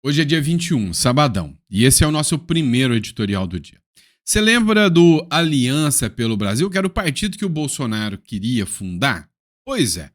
Hoje é dia 21, sabadão, e esse é o nosso primeiro editorial do dia. Você lembra do Aliança pelo Brasil, que era o partido que o Bolsonaro queria fundar? Pois é,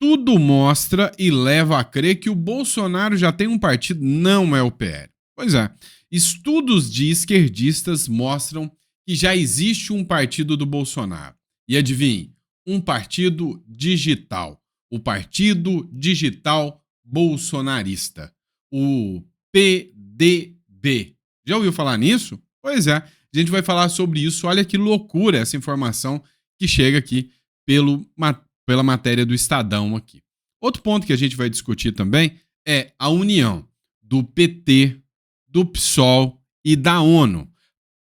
tudo mostra e leva a crer que o Bolsonaro já tem um partido, não é o PL. Pois é, estudos de esquerdistas mostram que já existe um partido do Bolsonaro. E adivinhe, um partido digital. O Partido Digital Bolsonarista. O PDB. Já ouviu falar nisso? Pois é, a gente vai falar sobre isso. Olha que loucura essa informação que chega aqui pela matéria do Estadão aqui. Outro ponto que a gente vai discutir também é a união do PT, do PSOL e da ONU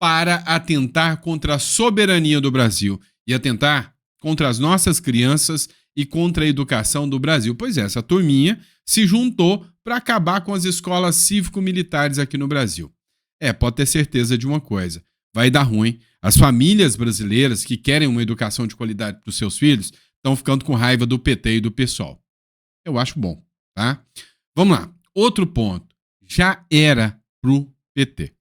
para atentar contra a soberania do Brasil e atentar contra as nossas crianças e contra a educação do Brasil. Pois é, essa turminha se juntou para acabar com as escolas cívico-militares aqui no Brasil. Pode ter certeza de uma coisa, vai dar ruim. As famílias brasileiras que querem uma educação de qualidade para os seus filhos estão ficando com raiva do PT e do PSOL. Eu acho bom, tá? Vamos lá. Outro ponto. Já era pro PT.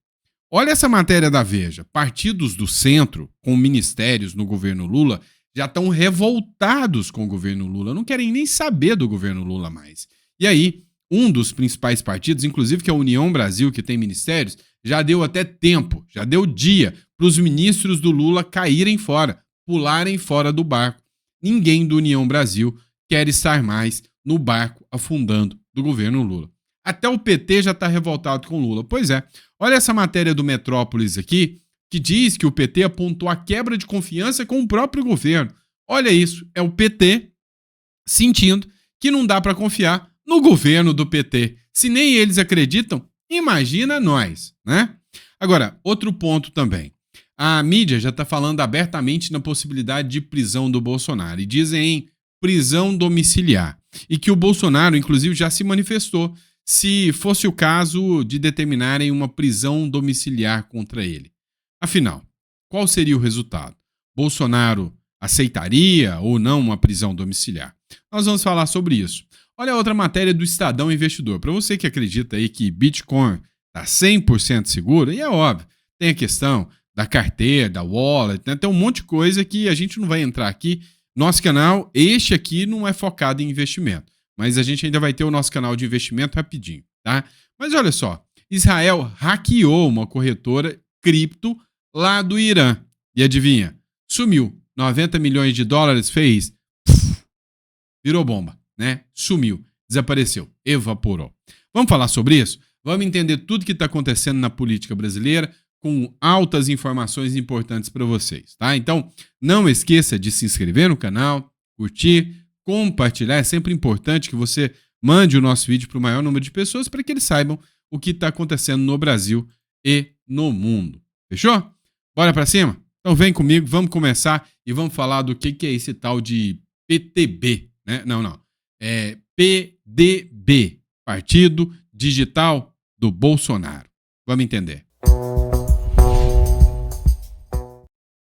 Olha essa matéria da Veja. Partidos do centro, com ministérios no governo Lula, já estão revoltados com o governo Lula. Não querem nem saber do governo Lula mais. E aí, um dos principais partidos, inclusive que é a União Brasil, que tem ministérios, já deu até tempo, já deu dia para os ministros do Lula caírem fora, pularem fora do barco. Ninguém do União Brasil quer estar mais no barco afundando do governo Lula. Até o PT já está revoltado com Lula. Pois é, olha essa matéria do Metrópolis aqui, que diz que o PT apontou a quebra de confiança com o próprio governo. Olha isso, é o PT sentindo que não dá para confiar no governo do PT. Se nem eles acreditam, imagina nós, né? Agora, outro ponto também. A mídia já está falando abertamente na possibilidade de prisão do Bolsonaro e dizem em prisão domiciliar. E que o Bolsonaro, inclusive, já se manifestou se fosse o caso de determinarem uma prisão domiciliar contra ele. Afinal, qual seria o resultado? Bolsonaro aceitaria ou não uma prisão domiciliar? Nós vamos falar sobre isso. Olha a outra matéria do Estadão Investidor. Para você que acredita aí que Bitcoin está 100% seguro, e é óbvio, tem a questão da carteira, da wallet, né? Tem um monte de coisa que a gente não vai entrar aqui. Nosso canal, este aqui não é focado em investimento, mas a gente ainda vai ter o nosso canal de investimento rapidinho, tá? Mas olha só, Israel hackeou uma corretora cripto lá do Irã. E adivinha? Sumiu. 90 milhões de dólares fez. Virou bomba, né? Sumiu. Desapareceu. Evaporou. Vamos falar sobre isso? Vamos entender tudo que está acontecendo na política brasileira com altas informações importantes para vocês, tá? Então, não esqueça de se inscrever no canal, curtir, compartilhar. É sempre importante que você mande o nosso vídeo para o maior número de pessoas para que eles saibam o que está acontecendo no Brasil e no mundo. Fechou? Bora para cima? Então vem comigo, vamos começar e vamos falar do que é esse tal de PTB, né? Não. É PDB, Partido Digital do Bolsonaro. Vamos entender.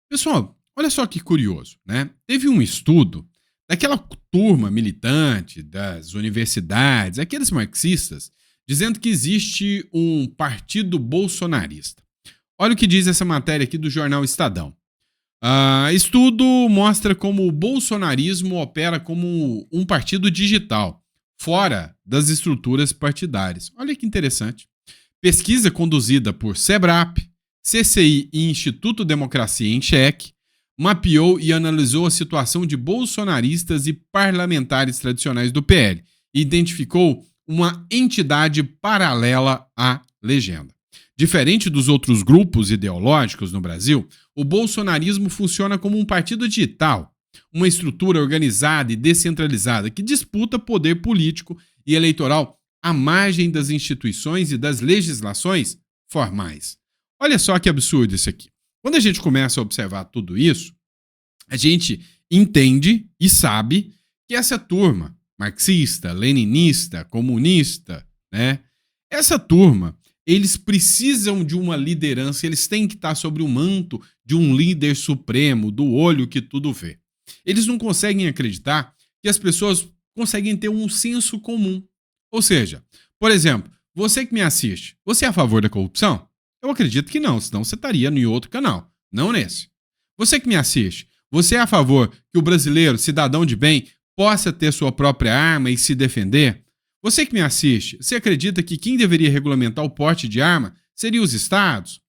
Pessoal, olha só que curioso, né? Teve um estudo daquela turma militante das universidades, aqueles marxistas, dizendo que existe um partido bolsonarista. Olha o que diz essa matéria aqui do jornal Estadão. Estudo mostra como o bolsonarismo opera como um partido digital, fora das estruturas partidárias. Olha que interessante. Pesquisa conduzida por Sebrap, CCI e Instituto Democracia em Cheque mapeou e analisou a situação de bolsonaristas e parlamentares tradicionais do PL e identificou uma entidade paralela à legenda. Diferente dos outros grupos ideológicos no Brasil, o bolsonarismo funciona como um partido digital, uma estrutura organizada e descentralizada que disputa poder político e eleitoral à margem das instituições e das legislações formais. Olha só que absurdo isso aqui. Quando a gente começa a observar tudo isso, a gente entende e sabe que essa turma marxista, leninista, comunista, né? Essa turma, eles precisam de uma liderança, eles têm que estar sobre o manto de um líder supremo, do olho que tudo vê. Eles não conseguem acreditar que as pessoas conseguem ter um senso comum. Ou seja, por exemplo, Você que me assiste, você é a favor da corrupção? Eu acredito que não, senão você estaria em outro canal, não nesse. Você que me assiste, você é a favor que o brasileiro, cidadão de bem, possa ter sua própria arma e se defender? Você que me assiste, você acredita que quem deveria regulamentar o porte de arma seriam os estados?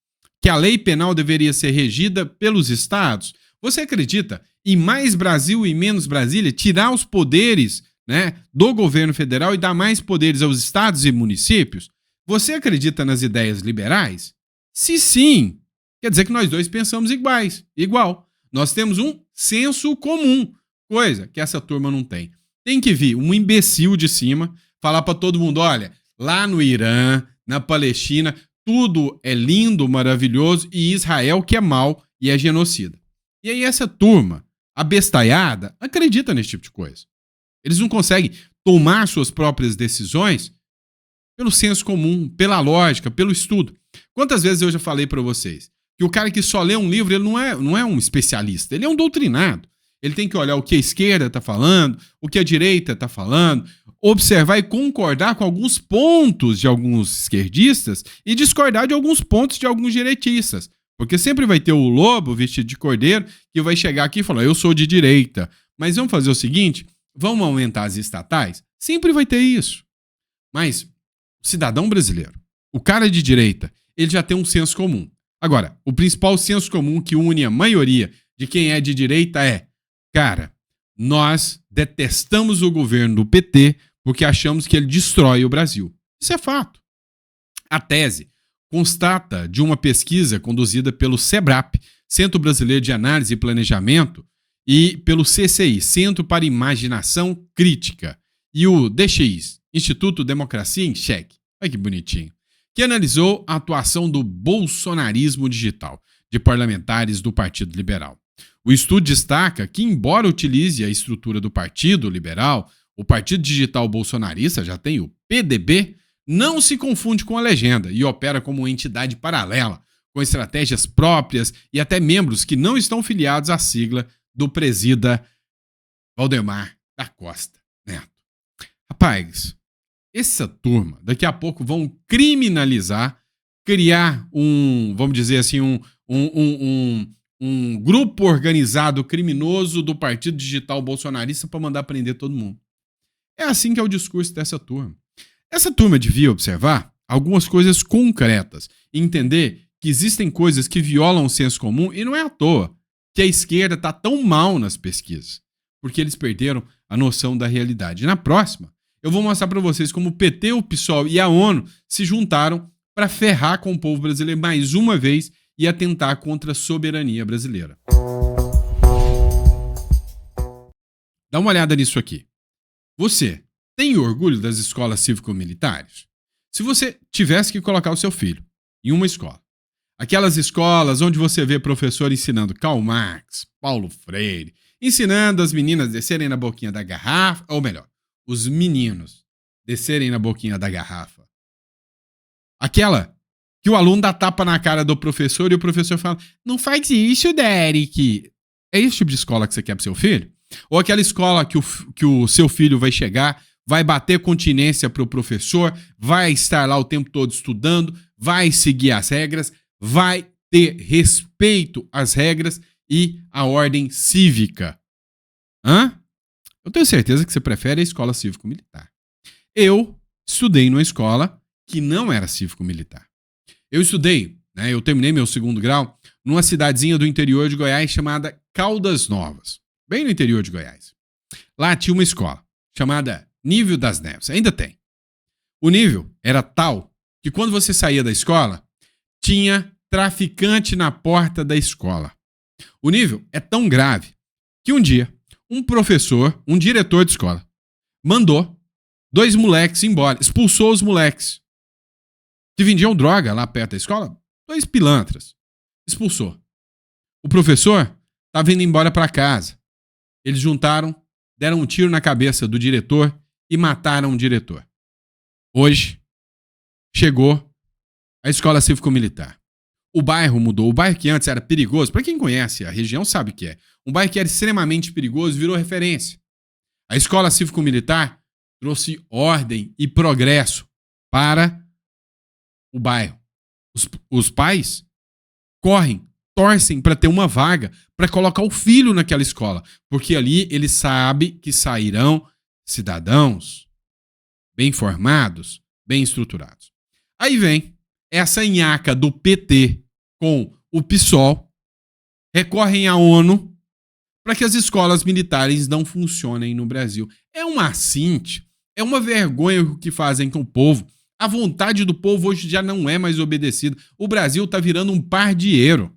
Que a lei penal deveria ser regida pelos estados? Você acredita em mais Brasil e menos Brasília, tirar os poderes, né, do governo federal e dar mais poderes aos estados e municípios? Você acredita nas ideias liberais? Se sim, quer dizer que nós dois pensamos igual. Nós temos um senso comum, coisa que essa turma não tem. Tem que vir um imbecil de cima falar para todo mundo, olha, lá no Irã, na Palestina, tudo é lindo, maravilhoso, e Israel que é mau e é genocida. E aí essa turma, abestalhada, acredita nesse tipo de coisa. Eles não conseguem tomar suas próprias decisões pelo senso comum, pela lógica, pelo estudo. Quantas vezes eu já falei para vocês que o cara que só lê um livro, ele não é um especialista, ele é um doutrinado. Ele tem que olhar o que a esquerda está falando, o que a direita está falando, observar e concordar com alguns pontos de alguns esquerdistas e discordar de alguns pontos de alguns direitistas. Porque sempre vai ter o lobo vestido de cordeiro que vai chegar aqui e falar, eu sou de direita. Mas vamos fazer o seguinte, vamos aumentar as estatais? Sempre vai ter isso. Mas o cidadão brasileiro, o cara de direita, ele já tem um senso comum. Agora, o principal senso comum que une a maioria de quem é de direita é, cara, nós detestamos o governo do PT porque achamos que ele destrói o Brasil. Isso é fato. A tese constata de uma pesquisa conduzida pelo CEBRAP, Centro Brasileiro de Análise e Planejamento, e pelo CCI, Centro para Imaginação Crítica, e o DXI, Instituto Democracia em Xeque. Olha que bonitinho. Que analisou a atuação do bolsonarismo digital de parlamentares do Partido Liberal. O estudo destaca que, embora utilize a estrutura do Partido Liberal, o Partido Digital Bolsonarista, já tem o PDB, não se confunde com a legenda e opera como uma entidade paralela, com estratégias próprias e até membros que não estão filiados à sigla do presida Valdemar da Costa Neto. Rapaz, essa turma daqui a pouco vão criminalizar, criar vamos dizer assim, um grupo organizado criminoso do Partido Digital Bolsonarista para mandar prender todo mundo. É assim que é o discurso dessa turma. Essa turma devia observar algumas coisas concretas e entender que existem coisas que violam o senso comum e não é à toa que a esquerda está tão mal nas pesquisas, porque eles perderam a noção da realidade. Na próxima, eu vou mostrar para vocês como o PT, o PSOL e a ONU se juntaram para ferrar com o povo brasileiro mais uma vez e atentar contra a soberania brasileira. Dá uma olhada nisso aqui. Você tem orgulho das escolas cívico-militares? Se você tivesse que colocar o seu filho em uma escola, aquelas escolas onde você vê professor ensinando Karl Marx, Paulo Freire, ensinando as meninas a descerem na boquinha da garrafa, ou melhor, os meninos descerem na boquinha da garrafa. Aquela que o aluno dá tapa na cara do professor e o professor fala, não faz isso, Derek. É esse tipo de escola que você quer pro seu filho? Ou aquela escola que o seu filho vai chegar, vai bater continência pro professor, vai estar lá o tempo todo estudando, vai seguir as regras, vai ter respeito às regras e à ordem cívica. Eu tenho certeza que você prefere a escola cívico-militar. Eu estudei numa escola que não era cívico-militar. Eu estudei, eu terminei meu 2º grau numa cidadezinha do interior de Goiás chamada Caldas Novas, bem no interior de Goiás. Lá tinha uma escola chamada Nível das Neves, ainda tem. O nível era tal que quando você saía da escola, tinha traficante na porta da escola. O nível é tão grave que um dia, um professor, um diretor de escola, mandou 2 moleques embora, expulsou os moleques que vendiam droga lá perto da escola, 2 pilantras, expulsou. O professor estava indo embora para casa. Eles juntaram, deram um tiro na cabeça do diretor e mataram o diretor. Hoje, chegou a escola cívico-militar. O bairro mudou. O bairro que antes era perigoso, para quem conhece a região sabe o que é. Um bairro que era extremamente perigoso virou referência. A escola cívico-militar trouxe ordem e progresso para o bairro. Os pais correm, torcem para ter uma vaga, para colocar o filho naquela escola, porque ali ele sabe que sairão cidadãos bem formados, bem estruturados. Aí vem essa nhaca do PT com o PSOL, recorrem à ONU para que as escolas militares não funcionem no Brasil. É um assinte, é uma vergonha o que fazem com o povo. A vontade do povo hoje já não é mais obedecida. O Brasil está virando um pardieiro.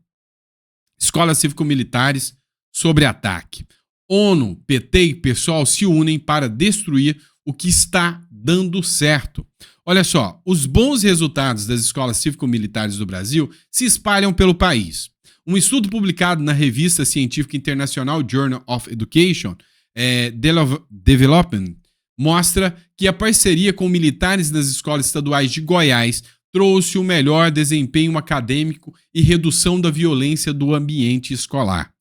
Escolas cívico-militares sob ataque. ONU, PT e PSOL se unem para destruir o que está dando certo. Olha só, os bons resultados das escolas cívico-militares do Brasil se espalham pelo país. Um estudo publicado na revista científica internacional Journal of Education Development mostra que a parceria com militares das escolas estaduais de Goiás trouxe o melhor desempenho acadêmico e redução da violência do ambiente escolar.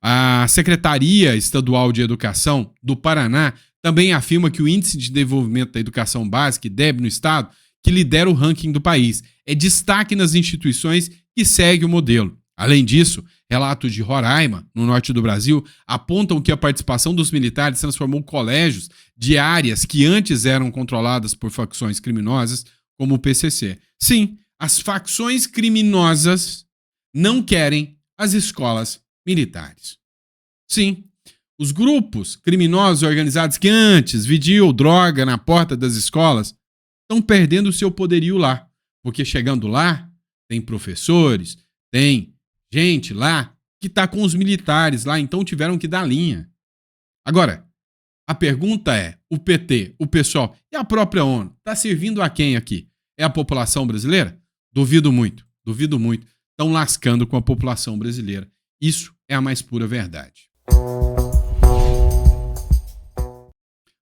A Secretaria Estadual de Educação do Paraná também afirma que o Índice de Desenvolvimento da Educação Básica, IDEB, no estado, que lidera o ranking do país, é destaque nas instituições que seguem o modelo. Além disso, relatos de Roraima, no norte do Brasil, apontam que a participação dos militares transformou colégios de áreas que antes eram controladas por facções criminosas, como o PCC. Sim, as facções criminosas não querem as escolas militares. Sim, os grupos criminosos organizados que antes vendiam droga na porta das escolas estão perdendo o seu poderio lá, porque chegando lá, tem professores, tem gente lá que está com os militares lá, então tiveram que dar linha. Agora, a pergunta é, o PT, o PSOL e a própria ONU, está servindo a quem aqui? É a população brasileira? Duvido muito, duvido muito. Estão lascando com a população brasileira. Isso é a mais pura verdade.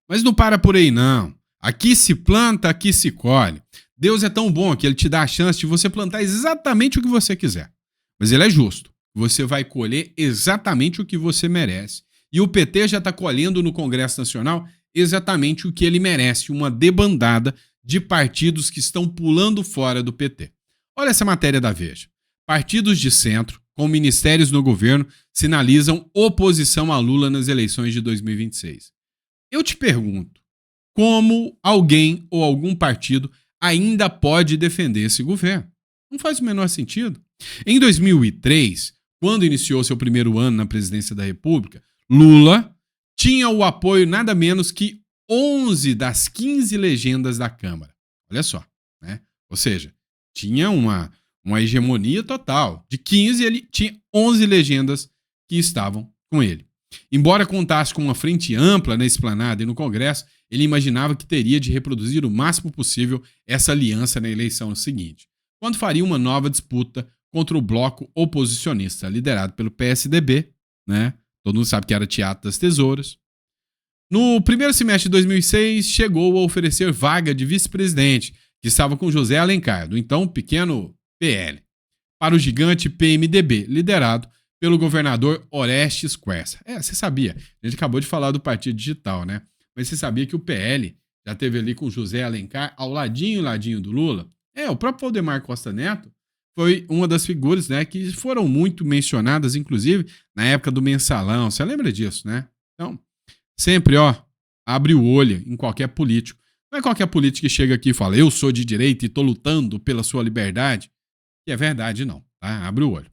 Mas não para por aí, não. Aqui se planta, aqui se colhe. Deus é tão bom que ele te dá a chance de você plantar exatamente o que você quiser. Mas ele é justo. Você vai colher exatamente o que você merece. E o PT já está colhendo no Congresso Nacional exatamente o que ele merece, uma debandada de partidos que estão pulando fora do PT. Olha essa matéria da Veja. Partidos de centro, com ministérios no governo, sinalizam oposição a Lula nas eleições de 2026. Eu te pergunto, como alguém ou algum partido ainda pode defender esse governo? Não faz o menor sentido. Em 2003, quando iniciou seu primeiro ano na presidência da República, Lula tinha o apoio nada menos que 11 das 15 legendas da Câmara. Olha só, né? Ou seja, tinha uma hegemonia total. De 15, ele tinha 11 legendas que estavam com ele. Embora contasse com uma frente ampla na esplanada e no Congresso, ele imaginava que teria de reproduzir o máximo possível essa aliança na eleição seguinte, quando faria uma nova disputa contra o bloco oposicionista, liderado pelo PSDB, né? Todo mundo sabe que era Teatro das Tesouras. No primeiro semestre de 2006, chegou a oferecer vaga de vice-presidente, que estava com José Alencar, do então pequeno PL, para o gigante PMDB, liderado pelo governador Orestes Quercia. Você sabia, a gente acabou de falar do Partido Digital, né? Mas você sabia que o PL já teve ali com José Alencar ao ladinho do Lula? O próprio Valdemar Costa Neto foi uma das figuras, né, que foram muito mencionadas, inclusive, na época do Mensalão. Você lembra disso, né? Então, sempre, abre o olho em qualquer político. Não é qualquer político que chega aqui e fala, eu sou de direita e estou lutando pela sua liberdade. Que é verdade, não, tá? Abre o olho.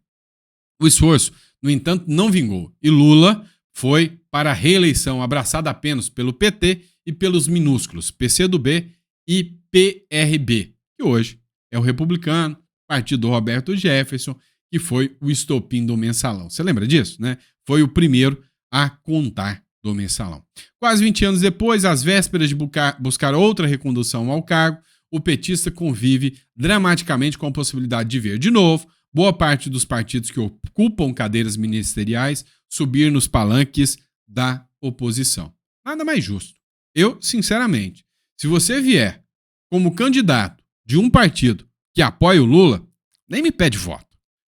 O esforço, no entanto, não vingou. E Lula foi para a reeleição, abraçado apenas pelo PT e pelos minúsculos PCdoB e PRB, que hoje é o republicano, partido do Roberto Jefferson, que foi o estopim do Mensalão. Você lembra disso, né? Foi o primeiro a contar do Mensalão. Quase 20 anos depois, às vésperas de buscar outra recondução ao cargo, o petista convive dramaticamente com a possibilidade de ver de novo boa parte dos partidos que ocupam cadeiras ministeriais subir nos palanques da oposição. Nada mais justo. Eu, sinceramente, se você vier como candidato de um partido que apoia o Lula, nem me pede voto.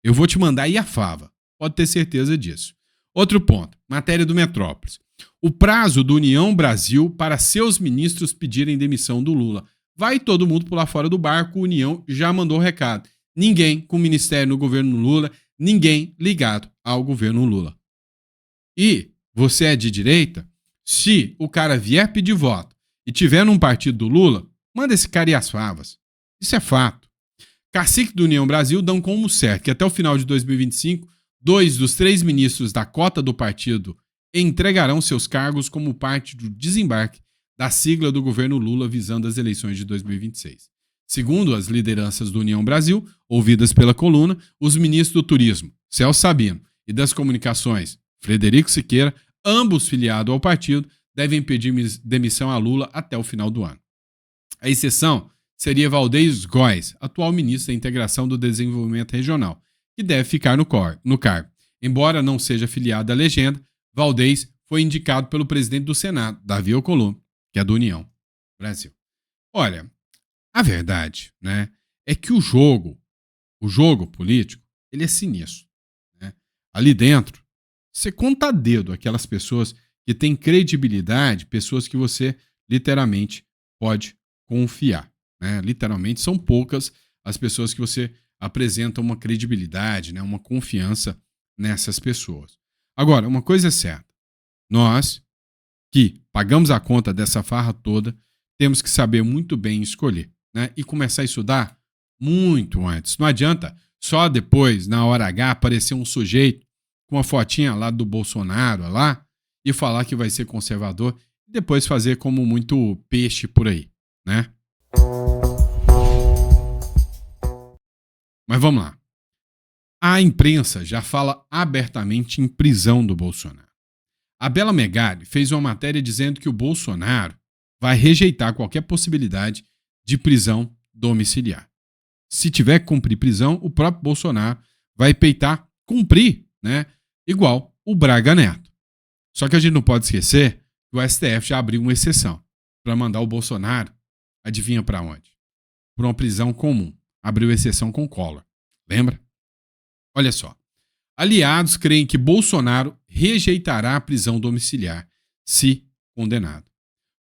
Eu vou te mandar ir a fava. Pode ter certeza disso. Outro ponto, matéria do Metrópolis. O prazo do União Brasil para seus ministros pedirem demissão do Lula vai todo mundo pular fora do barco. A União já mandou o recado. Ninguém com ministério no governo Lula, ninguém ligado ao governo Lula. E você é de direita, se o cara vier pedir voto e tiver num partido do Lula, manda esse cara ir às favas. Isso é fato. Cacique do União Brasil dão como certo que até o final de 2025, 2 dos 3 ministros da cota do partido entregarão seus cargos como parte do desembarque da sigla do governo Lula visando as eleições de 2026. Segundo as lideranças do União Brasil, ouvidas pela coluna, os ministros do Turismo, Celso Sabino, e das Comunicações, Frederico Siqueira, ambos filiados ao partido, devem pedir demissão a Lula até o final do ano. A exceção seria Valdez Góes, atual ministro da Integração do Desenvolvimento Regional, que deve ficar no cargo. Embora não seja filiado à legenda, Valdez foi indicado pelo presidente do Senado, Davi Alcolumbre, que é do União Brasil. Olha, a verdade, né, é que o jogo político, ele é sinistro. Né? Ali dentro, você conta a dedo aquelas pessoas que têm credibilidade, pessoas que você literalmente pode confiar. Né? Literalmente são poucas as pessoas que você apresenta uma credibilidade, né, uma confiança nessas pessoas. Agora, uma coisa é certa, nós que pagamos a conta dessa farra toda, temos que saber muito bem escolher, né, e começar a estudar muito antes. Não adianta só depois, na hora H, aparecer um sujeito com uma fotinha lá do Bolsonaro lá e falar que vai ser conservador e depois fazer como muito peixe por aí, né? Mas vamos lá. A imprensa já fala abertamente em prisão do Bolsonaro. A Bela Megali fez uma matéria dizendo que o Bolsonaro vai rejeitar qualquer possibilidade de prisão domiciliar. Se tiver que cumprir prisão, o próprio Bolsonaro vai peitar cumprir, né? Igual o Braga Neto. Só que a gente não pode esquecer que o STF já abriu uma exceção para mandar o Bolsonaro, adivinha para onde? Para uma prisão comum. Abriu exceção com Collor. Lembra? Olha só. Aliados creem que Bolsonaro rejeitará a prisão domiciliar se condenado.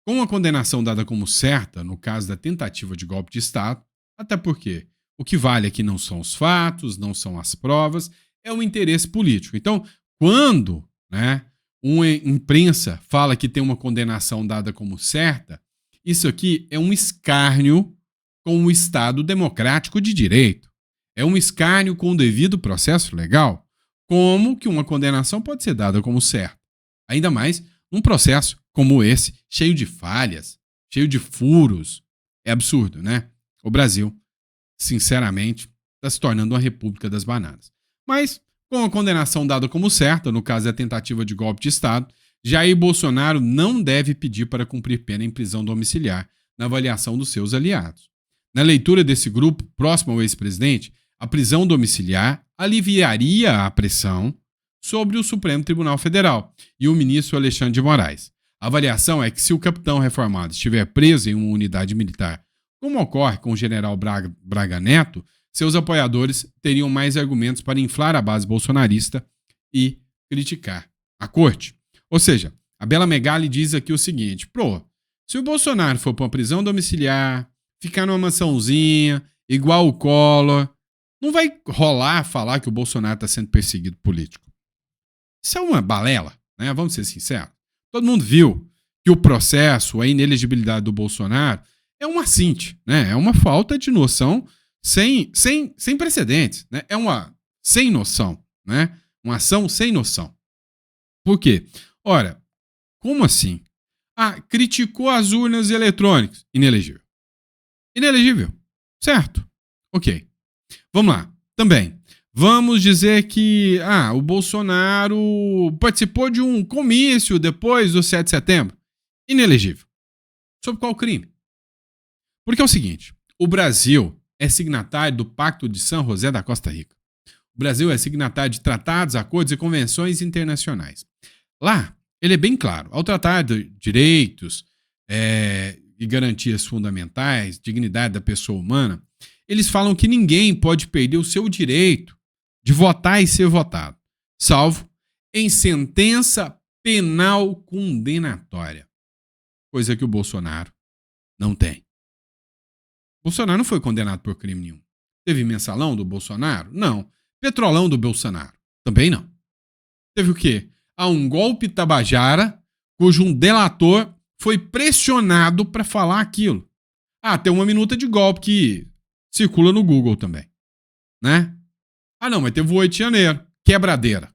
Com a condenação dada como certa, no caso da tentativa de golpe de Estado, até porque o que vale aqui não são os fatos, não são as provas, é o interesse político. Então, quando, né, uma imprensa fala que tem uma condenação dada como certa, isso aqui é um escárnio com o Estado democrático de direito. É um escárnio com o devido processo legal. Como que uma condenação pode ser dada como certa? Ainda mais num processo como esse, cheio de falhas, cheio de furos. É absurdo, né? O Brasil, sinceramente, está se tornando uma república das bananas. Mas, com a condenação dada como certa, no caso da tentativa de golpe de Estado, Jair Bolsonaro não deve pedir para cumprir pena em prisão domiciliar na avaliação dos seus aliados. Na leitura desse grupo, próximo ao ex-presidente, a prisão domiciliar aliviaria a pressão sobre o Supremo Tribunal Federal e o ministro Alexandre de Moraes. A avaliação é que se o capitão reformado estiver preso em uma unidade militar, como ocorre com o general Braga Neto, seus apoiadores teriam mais argumentos para inflar a base bolsonarista e criticar a corte. Ou seja, a Bela Megali diz aqui o seguinte, se o Bolsonaro for para uma prisão domiciliar, ficar numa mansãozinha, igual o Collor, não vai rolar falar que o Bolsonaro está sendo perseguido político. Isso é uma balela, né? Vamos ser sinceros. Todo mundo viu que o processo, a inelegibilidade do Bolsonaro é um assinte, né? É uma falta de noção sem precedentes, né? É uma sem noção, né? Uma ação sem noção. Por quê? Ora, como assim? Criticou as urnas eletrônicas. Inelegível. Inelegível. Certo. Ok. Vamos lá. Também. Vamos dizer que o Bolsonaro participou de um comício depois do 7 de setembro. Inelegível. Sob qual crime? Porque é o seguinte, o Brasil é signatário do Pacto de San José da Costa Rica. O Brasil é signatário de tratados, acordos e convenções internacionais. Lá, ele é bem claro. Ao tratar de direitos e garantias fundamentais, dignidade da pessoa humana, eles falam que ninguém pode perder o seu direito de votar e ser votado, salvo em sentença penal condenatória. Coisa que o Bolsonaro não tem. Bolsonaro não foi condenado por crime nenhum. Teve mensalão do Bolsonaro? Não. Petrolão do Bolsonaro? Também não. Teve o quê? Um golpe tabajara, cujo um delator foi pressionado para falar aquilo. Tem uma minuta de golpe que circula no Google também, né? Não, mas teve o 8 de janeiro, quebradeira.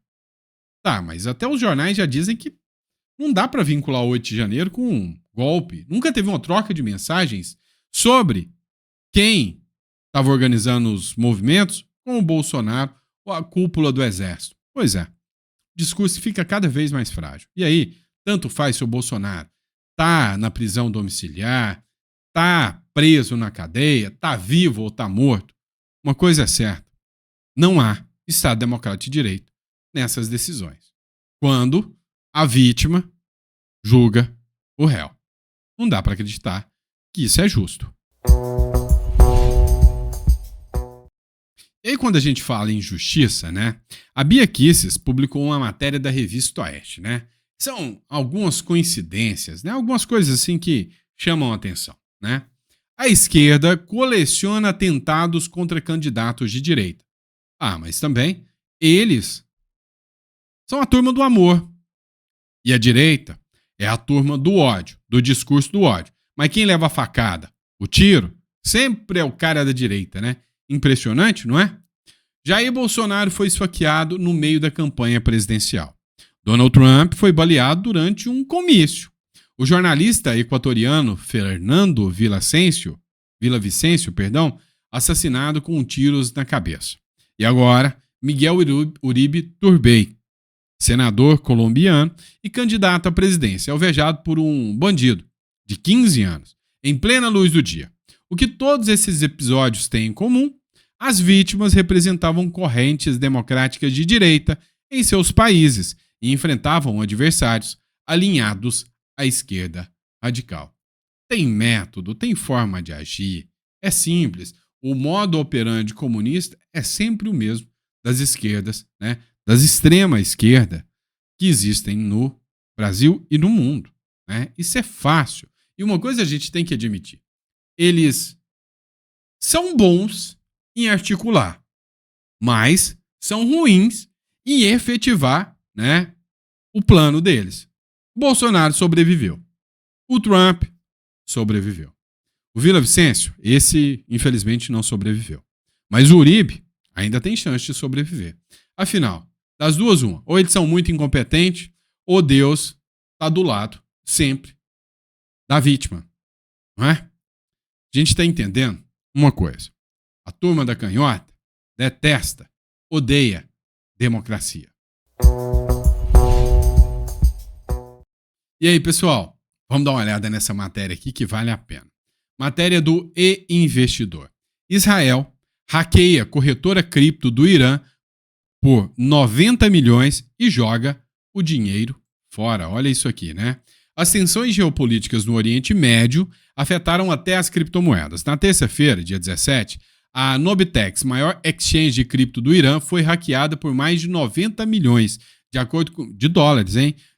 Tá, mas até os jornais já dizem que não dá para vincular o 8 de janeiro com um golpe. Nunca teve uma troca de mensagens sobre quem estava organizando os movimentos com o Bolsonaro ou a cúpula do Exército. Pois é, o discurso fica cada vez mais frágil. E aí, tanto faz se o Bolsonaro tá na prisão domiciliar, tá preso na cadeia, tá vivo ou tá morto. Uma coisa é certa, não há Estado Democrático de Direito nessas decisões. Quando a vítima julga o réu. Não dá para acreditar que isso é justo. E aí, quando a gente fala em justiça, né? A Bia Kicis publicou uma matéria da revista Oeste, né? São algumas coincidências, né? Algumas coisas assim que chamam a atenção, né? A esquerda coleciona atentados contra candidatos de direita. Mas também eles são a turma do amor. E a direita é a turma do ódio, do discurso do ódio. Mas quem leva a facada, o tiro, sempre é o cara da direita, né? Impressionante, não é? Jair Bolsonaro foi esfaqueado no meio da campanha presidencial. Donald Trump foi baleado durante um comício. O jornalista equatoriano Fernando Villavicencio, assassinado com tiros na cabeça. E agora, Miguel Uribe Turbay, senador colombiano e candidato à presidência, alvejado por um bandido de 15 anos, em plena luz do dia. O que todos esses episódios têm em comum? As vítimas representavam correntes democráticas de direita em seus países e enfrentavam adversários alinhados à esquerda radical. Tem método, tem forma de agir, é simples. O modo operandi comunista é sempre o mesmo das esquerdas, né? Das extrema esquerda que existem no Brasil e no mundo, né? Isso é fácil. E uma coisa a gente tem que admitir. Eles são bons em articular, mas são ruins em efetivar, né, o plano deles. O Bolsonaro sobreviveu. O Trump sobreviveu. O Villavicencio, esse infelizmente não sobreviveu. Mas o Uribe ainda tem chance de sobreviver. Afinal, das duas, uma. Ou eles são muito incompetentes, ou Deus está do lado, sempre, da vítima. Não é? A gente está entendendo uma coisa. A turma da canhota detesta, odeia democracia. E aí, pessoal? Vamos dar uma olhada nessa matéria aqui que vale a pena. Matéria do E-Investidor. Israel hackeia corretora cripto do Irã por 90 milhões e joga o dinheiro fora. Olha isso aqui, né? As tensões geopolíticas no Oriente Médio afetaram até as criptomoedas. Na terça-feira, dia 17, a Nobitex, maior exchange de cripto do Irã, foi hackeada por mais de 90 milhões de dólares,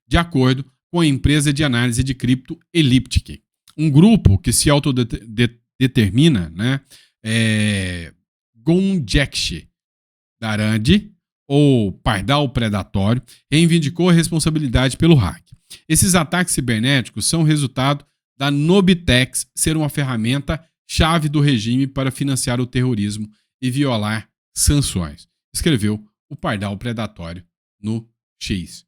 de acordo com a empresa de análise de cripto Elliptic. Um grupo que se autodetermina, né, Gonjekshi Darandi, ou Pardal Predatório, reivindicou a responsabilidade pelo hack. Esses ataques cibernéticos são resultado da Nobitex ser uma ferramenta chave do regime para financiar o terrorismo e violar sanções, escreveu o Pardal Predatório no X.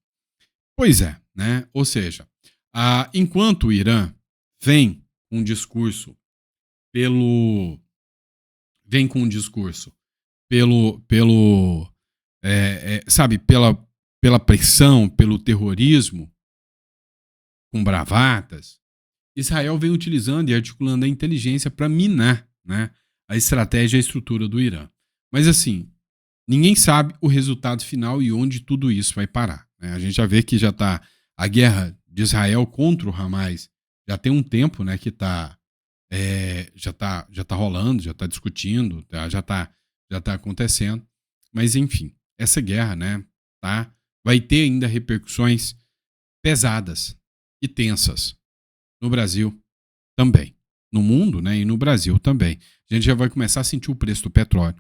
Pois é, né? Ou seja, enquanto o Irã vem com um discurso pela pressão, pelo terrorismo, com bravatas, Israel vem utilizando e articulando a inteligência para minar, né, a estratégia e a estrutura do Irã. Mas assim, ninguém sabe o resultado final e onde tudo isso vai parar, né? A gente já vê que já está a guerra de Israel contra o Hamas, já tem um tempo, né, que já tá rolando, já está discutindo, já está acontecendo. Mas enfim, essa guerra, né, vai ter ainda repercussões pesadas e tensas no Brasil também. no mundo, né, e no Brasil também. A gente já vai começar a sentir o preço do petróleo.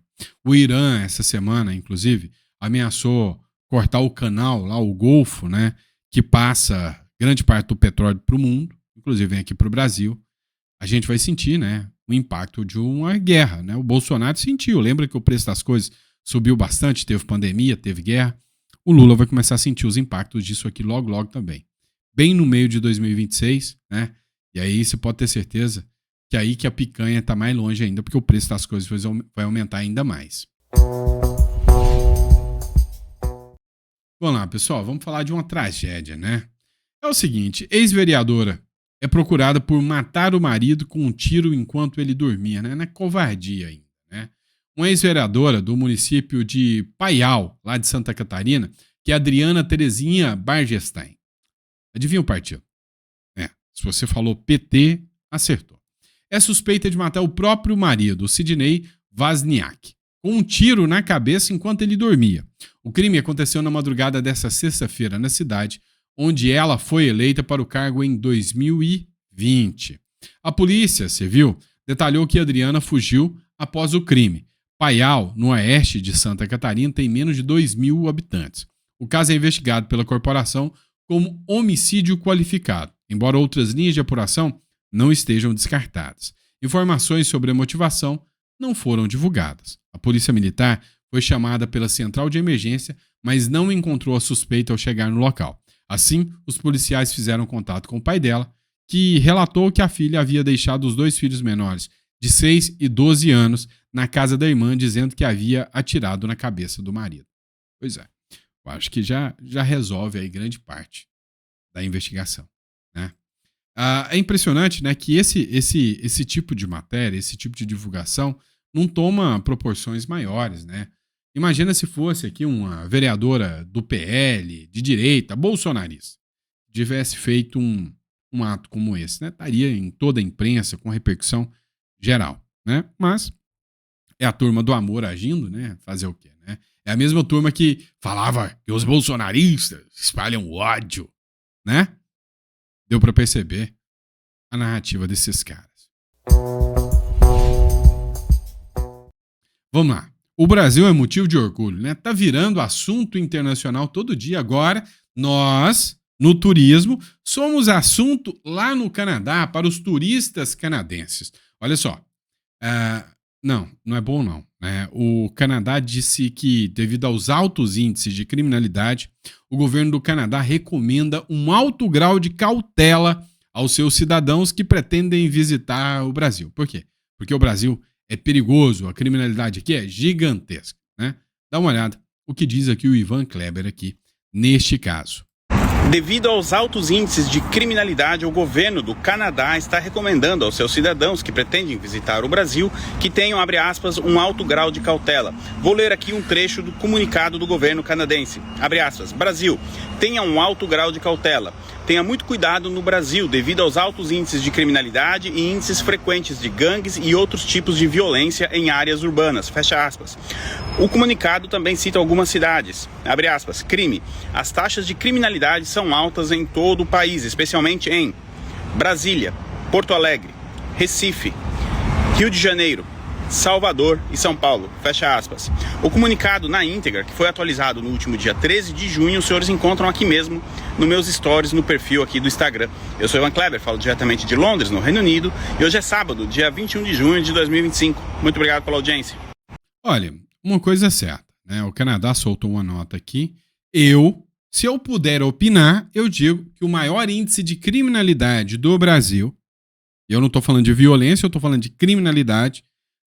O Irã, essa semana, inclusive, ameaçou cortar o canal lá, o Golfo, né, que passa grande parte do petróleo para o mundo, inclusive vem aqui para o Brasil. A gente vai sentir, né, o impacto de uma guerra, né? O Bolsonaro sentiu. Lembra que o preço das coisas subiu bastante, teve pandemia, teve guerra. O Lula vai começar a sentir os impactos disso aqui logo, logo também. Bem no meio de 2026, né? E aí você pode ter certeza que aí que a picanha está mais longe ainda, porque o preço das coisas vai aumentar ainda mais. Vamos lá, pessoal, vamos falar de uma tragédia, né? É o seguinte, ex-vereadora é procurada por matar o marido com um tiro enquanto ele dormia, né? Não é covardia ainda, né? Uma ex-vereadora do município de Paial, lá de Santa Catarina, que é Adriana Terezinha Bargestein. Adivinha o partido? Se você falou PT, acertou. É suspeita de matar o próprio marido, o Sidney Wozniak, com um tiro na cabeça enquanto ele dormia. O crime aconteceu na madrugada dessa sexta-feira na cidade, onde ela foi eleita para o cargo em 2020. A polícia civil detalhou que Adriana fugiu após o crime. Paial, no oeste de Santa Catarina, tem menos de 2.000 habitantes. O caso é investigado pela corporação como homicídio qualificado, embora outras linhas de apuração não estejam descartadas. Informações sobre a motivação não foram divulgadas. A Polícia Militar foi chamada pela central de emergência, mas não encontrou a suspeita ao chegar no local. Assim, os policiais fizeram contato com o pai dela, que relatou que a filha havia deixado os 2 filhos menores, de 6 e 12 anos, na casa da irmã, dizendo que havia atirado na cabeça do marido. Pois é, eu acho que já resolve aí grande parte da investigação, né? É impressionante, né, que esse tipo de matéria, esse tipo de divulgação não toma proporções maiores, né? Imagina se fosse aqui uma vereadora do PL, de direita, bolsonarista, tivesse feito um ato como esse, né? Estaria em toda a imprensa com repercussão geral, né? Mas é a turma do amor agindo, né? Fazer o quê, né? É a mesma turma que falava que os bolsonaristas espalham ódio, né? Deu pra perceber a narrativa desses caras. Vamos lá. O Brasil é motivo de orgulho, né? Tá virando assunto internacional todo dia. Agora, nós, no turismo, somos assunto lá no Canadá para os turistas canadenses. Olha só. Não é bom não. Né? O Canadá disse que, devido aos altos índices de criminalidade, o governo do Canadá recomenda um alto grau de cautela aos seus cidadãos que pretendem visitar o Brasil. Por quê? Porque o Brasil é perigoso, a criminalidade aqui é gigantesca, né? Dá uma olhada o que diz aqui o Ivan Kleber aqui neste caso. Devido aos altos índices de criminalidade, o governo do Canadá está recomendando aos seus cidadãos que pretendem visitar o Brasil que tenham, abre aspas, um alto grau de cautela. Vou ler aqui um trecho do comunicado do governo canadense. Abre aspas, Brasil, tenha um alto grau de cautela. Tenha muito cuidado no Brasil devido aos altos índices de criminalidade e índices frequentes de gangues e outros tipos de violência em áreas urbanas. Fecha aspas. O comunicado também cita algumas cidades. Abre aspas, crime. As taxas de criminalidade são altas em todo o país, especialmente em Brasília, Porto Alegre, Recife, Rio de Janeiro, Salvador e São Paulo, fecha aspas. O comunicado na íntegra, que foi atualizado no último dia 13 de junho, os senhores encontram aqui mesmo, nos meus stories, no perfil aqui do Instagram. Eu sou Ivan Kleber, falo diretamente de Londres, no Reino Unido, e hoje é sábado, dia 21 de junho de 2025. Muito obrigado pela audiência. Olha, uma coisa é certa, né? O Canadá soltou uma nota aqui. Se eu puder opinar, eu digo que o maior índice de criminalidade do Brasil, e eu não estou falando de violência, eu estou falando de criminalidade,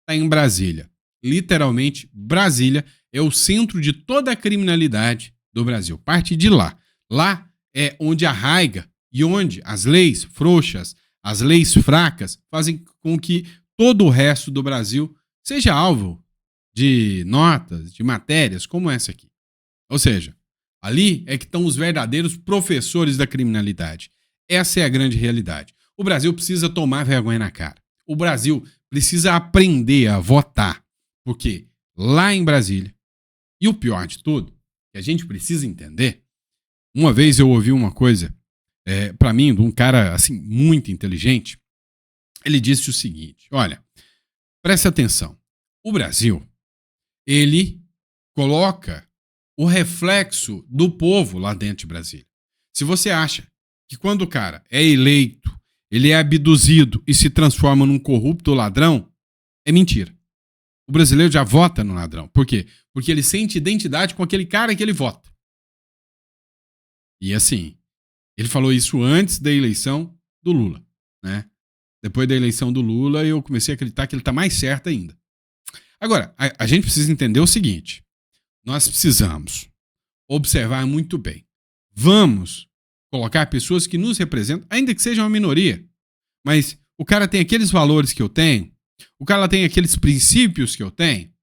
está em Brasília. Literalmente, Brasília é o centro de toda a criminalidade do Brasil. Parte de lá. Lá é onde arraiga e onde as leis frouxas, as leis fracas, fazem com que todo o resto do Brasil seja alvo de notas, de matérias como essa aqui. Ou seja, ali é que estão os verdadeiros professores da criminalidade. Essa é a grande realidade. O Brasil precisa tomar vergonha na cara. O Brasil precisa aprender a votar. Porque lá em Brasília, e o pior de tudo, que a gente precisa entender, uma vez eu ouvi uma coisa, para mim, de um cara assim muito inteligente, Ele disse o seguinte, olha, preste atenção, o Brasil, ele coloca o reflexo do povo lá dentro de Brasília. Se você acha que quando o cara é eleito, ele é abduzido e se transforma num corrupto ladrão, é mentira. O brasileiro já vota no ladrão. Por quê? Porque ele sente identidade com aquele cara que ele vota. E assim, ele falou isso antes da eleição do Lula, né? Depois da eleição do Lula, eu comecei a acreditar que ele está mais certo ainda. Agora, a gente precisa entender o seguinte. Nós precisamos observar muito bem. Vamos colocar pessoas que nos representam, ainda que seja uma minoria. Mas o cara tem aqueles valores que eu tenho, o cara tem aqueles princípios que eu tenho.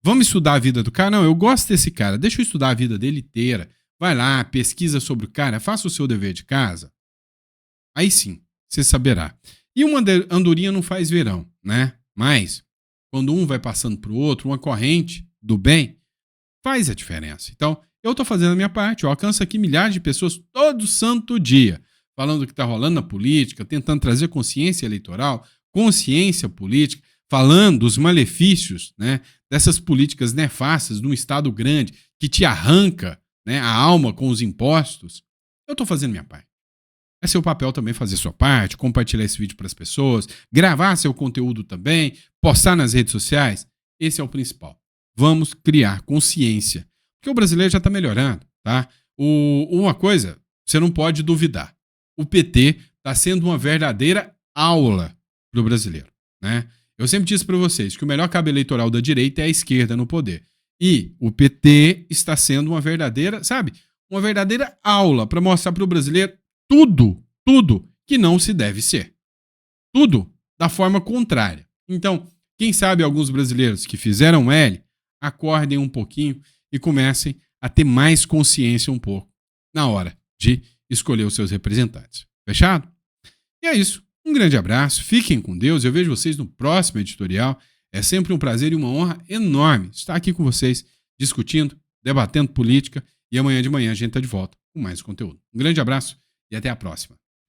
Vamos estudar a vida do cara? Não, eu gosto desse cara, deixa eu estudar a vida dele inteira. Vai lá, pesquisa sobre o cara, faça o seu dever de casa. Aí sim, você saberá. E uma andorinha não faz verão, né? Mas, quando um vai passando para o outro, uma corrente do bem, faz a diferença. Então, eu estou fazendo a minha parte, eu alcanço aqui milhares de pessoas todo santo dia, falando o que está rolando na política, tentando trazer consciência eleitoral, consciência política, falando dos malefícios, né, dessas políticas nefastas de um Estado grande que te arranca, né, a alma com os impostos. Eu estou fazendo minha parte. É seu papel também fazer sua parte, compartilhar esse vídeo para as pessoas, gravar seu conteúdo também, postar nas redes sociais. Esse é o principal. Vamos criar consciência. Porque o brasileiro já está melhorando, tá? Uma coisa, você não pode duvidar. O PT está sendo uma verdadeira aula para o brasileiro, né? Eu sempre disse para vocês que o melhor cabo eleitoral da direita é a esquerda no poder. E o PT está sendo uma verdadeira, sabe? Uma verdadeira aula para mostrar para o brasileiro tudo que não se deve ser. Tudo da forma contrária. Então, quem sabe alguns brasileiros que fizeram L, acordem um pouquinho e comecem a ter mais consciência um pouco na hora de escolher os seus representantes. Fechado? E é isso. Um grande abraço, fiquem com Deus, eu vejo vocês no próximo editorial. É sempre um prazer e uma honra enorme estar aqui com vocês, discutindo, debatendo política, e amanhã de manhã a gente está de volta com mais conteúdo. Um grande abraço e até a próxima.